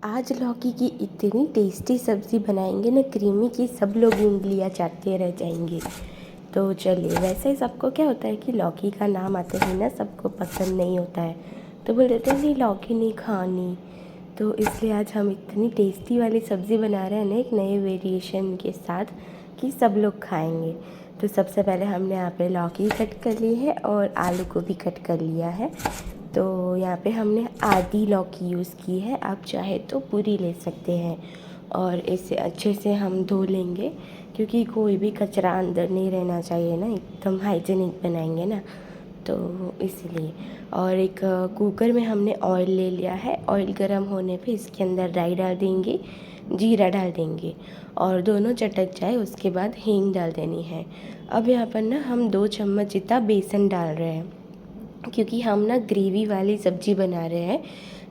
आज लौकी की इतनी टेस्टी सब्ज़ी बनाएंगे ना, क्रीमी, की सब लोग उँगलियाँ चाटते रह जाएंगे। तो चलिए, वैसे ही सबको क्या होता है कि लौकी का नाम आते ही ना सबको पसंद नहीं होता है, तो बोल देते हैं नहीं लौकी नहीं खानी। तो इसलिए आज हम इतनी टेस्टी वाली सब्ज़ी बना रहे हैं ना, एक नए वेरिएशन के साथ, कि सब लोग खाएंगे। तो सबसे पहले हमने यहाँ पे लौकी कट कर ली है और आलू को भी कट कर लिया है। तो यहाँ पे हमने आधी लौकी यूज़ की है, आप चाहे तो पूरी ले सकते हैं। और इसे अच्छे से हम धो लेंगे, क्योंकि कोई भी कचरा अंदर नहीं रहना चाहिए ना, एकदम हाइजीनिक बनाएंगे ना, तो इसलिए। और एक कुकर में हमने ऑयल ले लिया है। ऑयल गर्म होने पे इसके अंदर राई डाल देंगे, जीरा डाल देंगे, और दोनों चटक जाए उसके बाद हींग डाल देनी है। अब यहाँ पर ना हम 2 चम्मच जितना बेसन डाल रहे हैं, क्योंकि हम ना ग्रेवी वाली सब्ज़ी बना रहे हैं,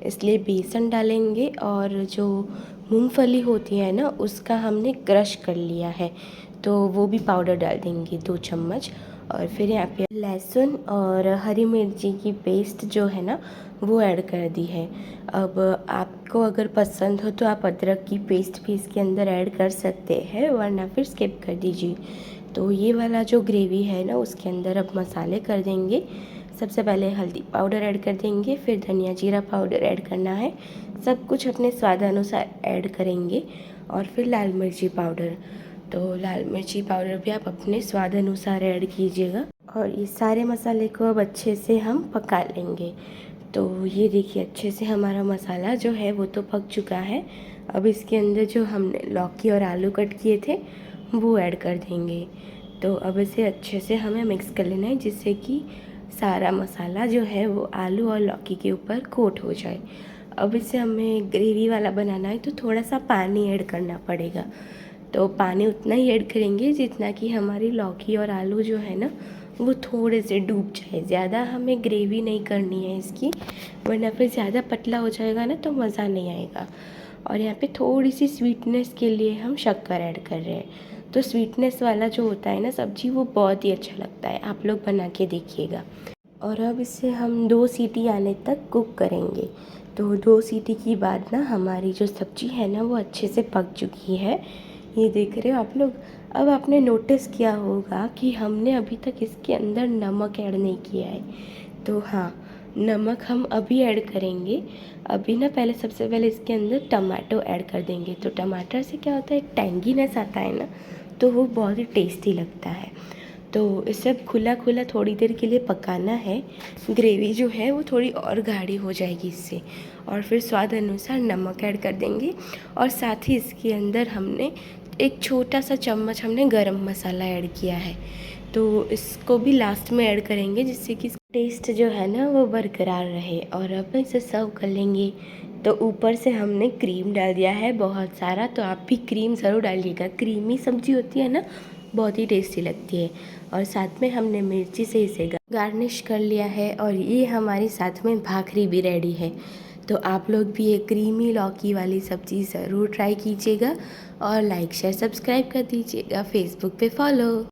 इसलिए बेसन डालेंगे। और जो मूंगफली होती है ना, उसका हमने क्रश कर लिया है, तो वो भी पाउडर डाल देंगे 2 चम्मच। और फिर यहाँ पे लहसुन और हरी मिर्ची की पेस्ट जो है ना, वो ऐड कर दी है। अब आपको अगर पसंद हो तो आप अदरक की पेस्ट भी इसके अंदर ऐड कर सकते हैं, वरना फिर स्किप कर दीजिए। तो ये वाला जो ग्रेवी है ना, उसके अंदर अब मसाले कर देंगे। सबसे पहले हल्दी पाउडर ऐड कर देंगे, फिर धनिया जीरा पाउडर ऐड करना है, सब कुछ अपने स्वाद अनुसार ऐड करेंगे। और फिर लाल मिर्ची पाउडर, तो लाल मिर्ची पाउडर भी आप अपने स्वाद अनुसार ऐड कीजिएगा। और ये सारे मसाले को अब अच्छे से हम पका लेंगे। तो ये देखिए, अच्छे से हमारा मसाला जो है वो तो पक चुका है। अब इसके अंदर जो हमने लौकी और आलू कट किए थे वो ऐड कर देंगे। तो अब इसे अच्छे से हमें मिक्स कर लेना है, जिससे कि सारा मसाला जो है वो आलू और लौकी के ऊपर कोट हो जाए। अब इसे हमें ग्रेवी वाला बनाना है, तो थोड़ा सा पानी ऐड करना पड़ेगा। तो पानी उतना ही ऐड करेंगे जितना कि हमारी लौकी और आलू जो है ना, वो थोड़े से डूब जाए। ज़्यादा हमें ग्रेवी नहीं करनी है इसकी, वरना फिर ज़्यादा पतला हो जाएगा ना, तो मज़ा नहीं आएगा। और यहाँ पे थोड़ी सी स्वीटनेस के लिए हम शक्कर ऐड कर रहे हैं। तो स्वीटनेस वाला जो होता है ना सब्ज़ी, वो बहुत ही अच्छा लगता है, आप लोग बना के देखिएगा। और अब इसे हम 2 सीटी आने तक कुक करेंगे। तो 2 सीटी के बाद ना हमारी जो सब्ज़ी है ना, वो अच्छे से पक चुकी है। ये देख रहे हो आप लोग। अब आपने नोटिस किया होगा कि हमने अभी तक इसके अंदर नमक ऐड नहीं किया है। तो हाँ, नमक हम अभी ऐड करेंगे। अभी ना पहले, सबसे पहले इसके अंदर टमाटो ऐड कर देंगे। तो टमाटर से क्या होता है, एक टैंगीनेस आता है ना, तो वो बहुत ही टेस्टी लगता है। तो इसे खुला खुला थोड़ी देर के लिए पकाना है। ग्रेवी जो है वो थोड़ी और गाढ़ी हो जाएगी इससे। और फिर स्वाद अनुसार नमक ऐड कर देंगे। और साथ ही इसके अंदर हमने एक छोटा सा चम्मच हमने गरम मसाला ऐड किया है, तो इसको भी लास्ट में ऐड करेंगे, जिससे कि टेस्ट जो है ना वो बरकरार रहे। और अब इसे सर्व कर लेंगे। तो ऊपर से हमने क्रीम डाल दिया है बहुत सारा, तो आप भी क्रीम ज़रूर डालिएगा। क्रीमी सब्जी होती है ना, बहुत ही टेस्टी लगती है। और साथ में हमने मिर्ची से इसे गार्निश कर लिया है। और ये हमारी साथ में भाखरी भी रेडी है। तो आप लोग भी ये क्रीमी लौकी वाली सब्ज़ी ज़रूर ट्राई कीजिएगा। और लाइक शेयर सब्सक्राइब कर दीजिएगा, फेसबुक पे फॉलो।